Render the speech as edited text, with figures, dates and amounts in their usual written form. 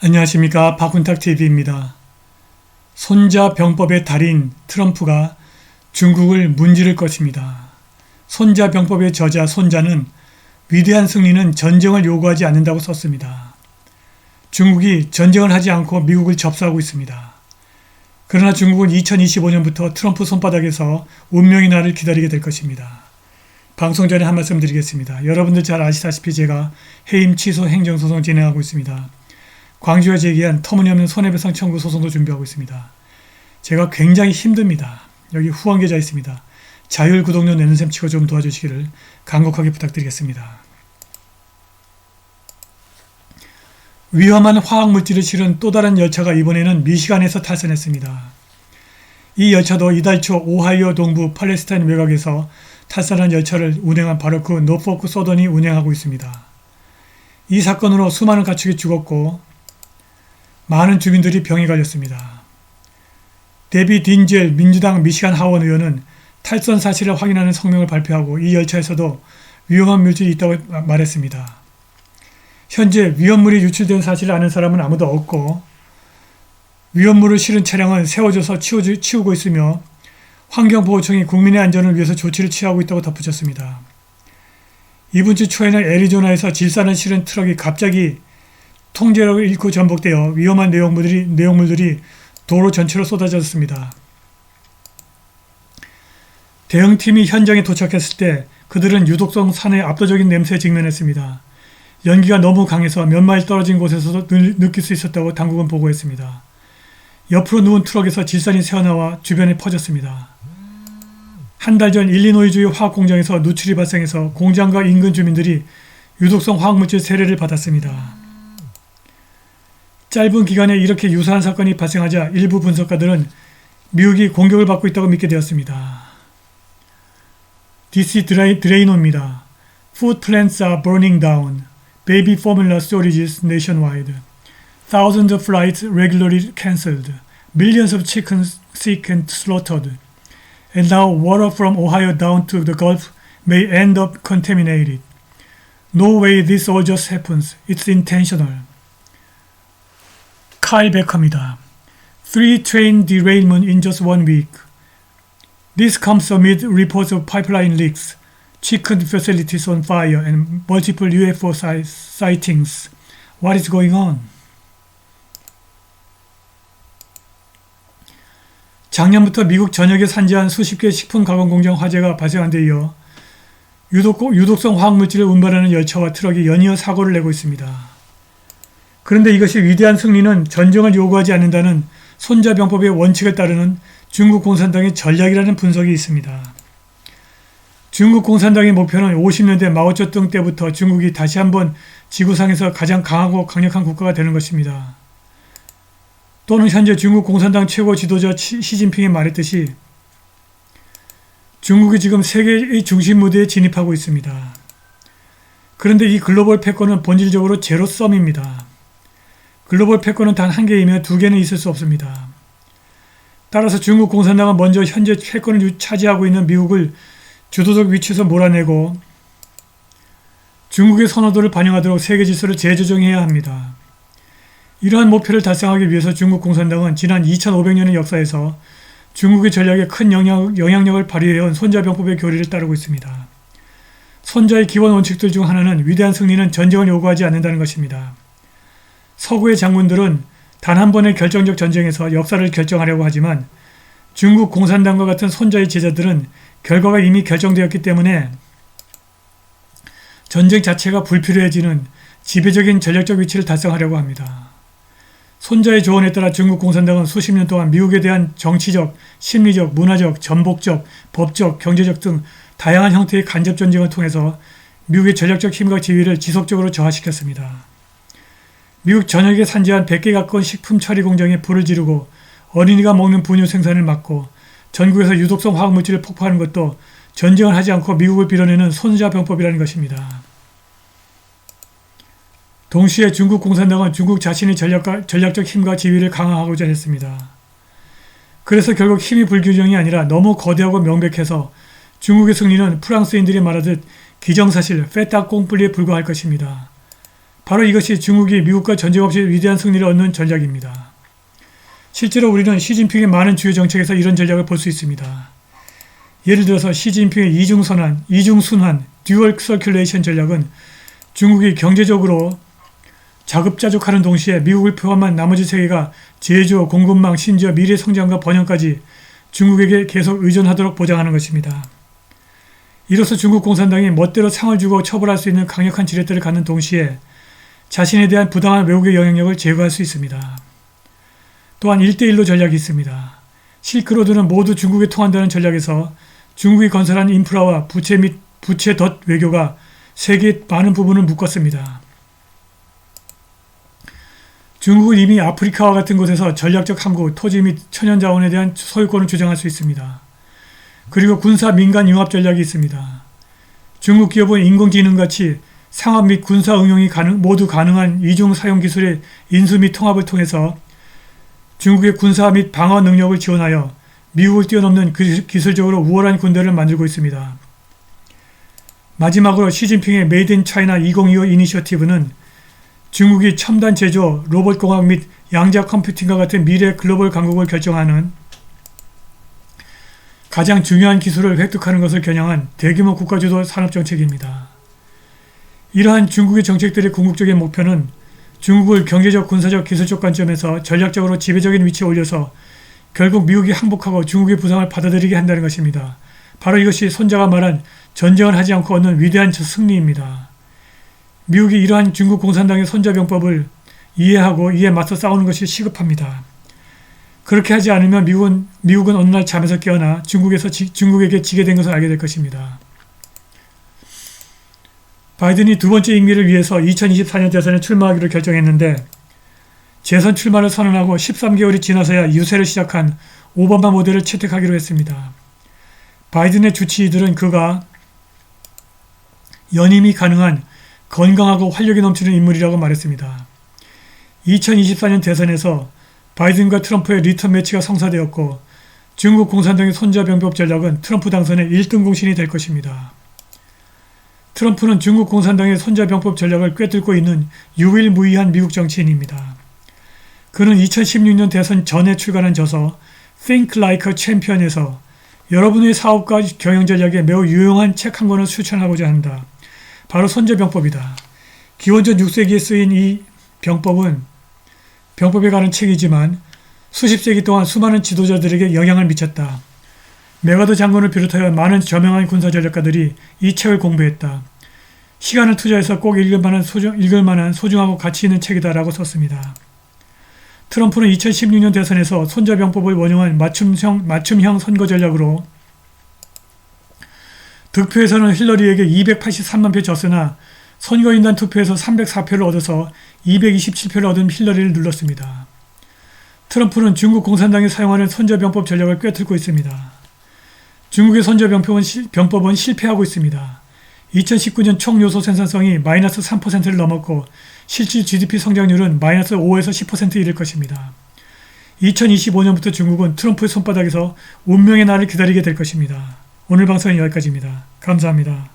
안녕하십니까. 박훈탁TV입니다. 손자병법의 달인 트럼프가 중국을 문지를 것입니다. 손자병법의 저자 손자는 위대한 승리는 전쟁을 요구하지 않는다고 썼습니다. 중국이 전쟁을 하지 않고 미국을 접수하고 있습니다. 그러나 중국은 2025년부터 트럼프 손바닥에서 운명의 날을 기다리게 될 것입니다. 방송 전에 한 말씀 드리겠습니다. 여러분들 잘 아시다시피 제가 해임 취소 행정소송 진행하고 있습니다. 광주에 제기한 터무니없는 손해배상 청구 소송도 준비하고 있습니다. 제가 굉장히 힘듭니다. 여기 후원 계좌 있습니다. 자율 구독료 내는 셈 치고 좀 도와주시기를 간곡하게 부탁드리겠습니다. 위험한 화학물질을 실은 또 다른 열차가 이번에는 미시간에서 탈선했습니다. 이 열차도 이달 초 오하이오 동부 팔레스타인 외곽에서 탈선한 열차를 운행한 바로 그 노포크 서던이 운행하고 있습니다. 이 사건으로 수많은 가축이 죽었고 많은 주민들이 병에 걸렸습니다. 데비 딘젤 민주당 미시간 하원 의원은 탈선 사실을 확인하는 성명을 발표하고 이 열차에서도 위험한 물질이 있다고 말했습니다. 현재 위험물이 유출된 사실을 아는 사람은 아무도 없고 위험물을 실은 차량은 세워져서 치우고 있으며 환경보호청이 국민의 안전을 위해서 조치를 취하고 있다고 덧붙였습니다. 이번 주 초에는 애리조나에서 질산을 실은 트럭이 갑자기 통제력을 잃고 전복되어 위험한 내용물들이 도로 전체로 쏟아졌습니다. 대응팀이 현장에 도착했을 때 그들은 유독성 산의 압도적인 냄새에 직면했습니다. 연기가 너무 강해서 몇 마일 떨어진 곳에서도 느낄 수 있었다고 당국은 보고했습니다. 옆으로 누운 트럭에서 질산이 새어나와 주변에 퍼졌습니다. 한 달 전 일리노이주의 화학공장에서 누출이 발생해서 공장과 인근 주민들이 유독성 화학물질 세례를 받았습니다. 짧은 기간에 이렇게 유사한 사건이 발생하자 일부 분석가들은 미국이 공격을 받고 있다고 믿게 되었습니다. DC 드레이노입니다. Food plants are burning down. Baby formula storages nationwide. Thousands of flights regularly cancelled. Millions of chickens sick and slaughtered. And now water from Ohio down to the Gulf may end up contaminated. No way this all just happens. It's intentional. 카일 베커입니다. 3 train derailment in just 1 week. This comes amid reports of pipeline leaks, chicken facilities on fire, and multiple UFO sightings. What is going on? 작년부터 미국 전역에 산재한 수십 개의 식품 가공 공장 화재가 발생한 데 이어 유독성 화학물질을 운반하는 열차와 트럭이 연이어 사고를 내고 있습니다. 그런데 이것이 위대한 승리는 전쟁을 요구하지 않는다는 손자병법의 원칙을 따르는 중국 공산당의 전략이라는 분석이 있습니다. 중국 공산당의 목표는 50년대 마오쩌둥 때부터 중국이 다시 한번 지구상에서 가장 강하고 강력한 국가가 되는 것입니다. 또는 현재 중국 공산당 최고 지도자 시진핑이 말했듯이 중국이 지금 세계의 중심 무대에 진입하고 있습니다. 그런데 이 글로벌 패권은 본질적으로 제로섬입니다. 글로벌 패권은 단 한 개이며 두 개는 있을 수 없습니다. 따라서 중국 공산당은 먼저 현재 패권을 차지하고 있는 미국을 주도적 위치에서 몰아내고 중국의 선호도를 반영하도록 세계 질서를 재조정해야 합니다. 이러한 목표를 달성하기 위해서 중국 공산당은 지난 2500년의 역사에서 중국의 전략에 큰 영향력을 발휘해온 손자병법의 교리를 따르고 있습니다. 손자의 기본 원칙들 중 하나는 위대한 승리는 전쟁을 요구하지 않는다는 것입니다. 서구의 장군들은 단 한 번의 결정적 전쟁에서 역사를 결정하려고 하지만 중국 공산당과 같은 손자의 제자들은 결과가 이미 결정되었기 때문에 전쟁 자체가 불필요해지는 지배적인 전략적 위치를 달성하려고 합니다. 손자의 조언에 따라 중국 공산당은 수십 년 동안 미국에 대한 정치적, 심리적, 문화적, 전복적, 법적, 경제적 등 다양한 형태의 간접 전쟁을 통해서 미국의 전략적 힘과 지위를 지속적으로 저하시켰습니다. 미국 전역에 산재한 100개 가까운 식품 처리 공장에 불을 지르고 어린이가 먹는 분유 생산을 막고 전국에서 유독성 화학물질을 폭파하는 것도 전쟁을 하지 않고 미국을 빌어내는 손자병법이라는 것입니다. 동시에 중국 공산당은 중국 자신의 전략적 힘과 지위를 강화하고자 했습니다. 그래서 결국 힘이 불균형이 아니라 너무 거대하고 명백해서 중국의 승리는 프랑스인들이 말하듯 기정사실, 페타 꽁플리에 불과할 것입니다. 바로 이것이 중국이 미국과 전쟁 없이 위대한 승리를 얻는 전략입니다. 실제로 우리는 시진핑의 많은 주요 정책에서 이런 전략을 볼 수 있습니다. 예를 들어서 시진핑의 이중순환, 듀얼 서큘레이션 전략은 중국이 경제적으로 자급자족하는 동시에 미국을 포함한 나머지 세계가 제조, 공급망, 심지어 미래 성장과 번영까지 중국에게 계속 의존하도록 보장하는 것입니다. 이로써 중국 공산당이 멋대로 상을 주고 처벌할 수 있는 강력한 지렛대를 갖는 동시에 자신에 대한 부당한 외국의 영향력을 제거할 수 있습니다. 또한 1대1로 전략이 있습니다. 실크로드는 모두 중국에 통한다는 전략에서 중국이 건설한 인프라와 부채 및 부채 덫 외교가 세계의 많은 부분을 묶었습니다. 중국은 이미 아프리카와 같은 곳에서 전략적 항구, 토지 및 천연자원에 대한 소유권을 주장할 수 있습니다. 그리고 군사 민간 융합 전략이 있습니다. 중국 기업은 인공지능같이 상업 및 군사 응용이 모두 가능한 이중 사용 기술의 인수 및 통합을 통해서 중국의 군사 및 방어 능력을 지원하여 미국을 뛰어넘는 기술적으로 우월한 군대를 만들고 있습니다. 마지막으로 시진핑의 메이드 인 차이나 2025 이니셔티브는 중국이 첨단 제조, 로봇공학 및 양자 컴퓨팅과 같은 미래 글로벌 강국을 결정하는 가장 중요한 기술을 획득하는 것을 겨냥한 대규모 국가주도 산업정책입니다. 이러한 중국의 정책들의 궁극적인 목표는 중국을 경제적, 군사적, 기술적 관점에서 전략적으로 지배적인 위치에 올려서 결국 미국이 항복하고 중국의 부상을 받아들이게 한다는 것입니다. 바로 이것이 손자가 말한 전쟁을 하지 않고 얻는 위대한 승리입니다. 미국이 이러한 중국 공산당의 손자병법을 이해하고 이에 맞서 싸우는 것이 시급합니다. 그렇게 하지 않으면 미국은 어느 날 잠에서 깨어나 중국에게 지게 된 것을 알게 될 것입니다. 바이든이 두 번째 임기를 위해서 2024년 대선에 출마하기로 결정했는데 재선 출마를 선언하고 13개월이 지나서야 유세를 시작한 오바마 모델을 채택하기로 했습니다. 바이든의 주치의들은 그가 연임이 가능한 건강하고 활력이 넘치는 인물이라고 말했습니다. 2024년 대선에서 바이든과 트럼프의 리턴 매치가 성사되었고 중국 공산당의 손자병법 전략은 트럼프 당선의 1등 공신이 될 것입니다. 트럼프는 중국 공산당의 손자병법 전략을 꿰뚫고 있는 유일무이한 미국 정치인입니다. 그는 2016년 대선 전에 출간한 저서 Think Like a Champion에서 여러분의 사업과 경영 전략에 매우 유용한 책 한 권을 추천하고자 한다. 바로 손자병법이다. 기원전 6세기에 쓰인 이 병법에 관한 책이지만 수십 세기 동안 수많은 지도자들에게 영향을 미쳤다. 메가더 장군을 비롯하여 많은 저명한 군사전략가들이 이 책을 공부했다. 시간을 투자해서 꼭 읽을 만한 소중하고 가치 있는 책이다라고 썼습니다. 트럼프는 2016년 대선에서 손자병법을 원용한 맞춤형 선거 전략으로 득표에서는 힐러리에게 283만 표 졌으나 선거인단 투표에서 304표를 얻어서 227표를 얻은 힐러리를 눌렀습니다. 트럼프는 중국 공산당이 사용하는 손자병법 전략을 꿰뚫고 있습니다. 중국의 손자병법은 실패하고 있습니다. 2019년 총 요소 생산성이 마이너스 3%를 넘었고 실질 GDP 성장률은 마이너스 5에서 10%에 이를 것입니다. 2025년부터 중국은 트럼프의 손바닥에서 운명의 날을 기다리게 될 것입니다. 오늘 방송은 여기까지입니다. 감사합니다.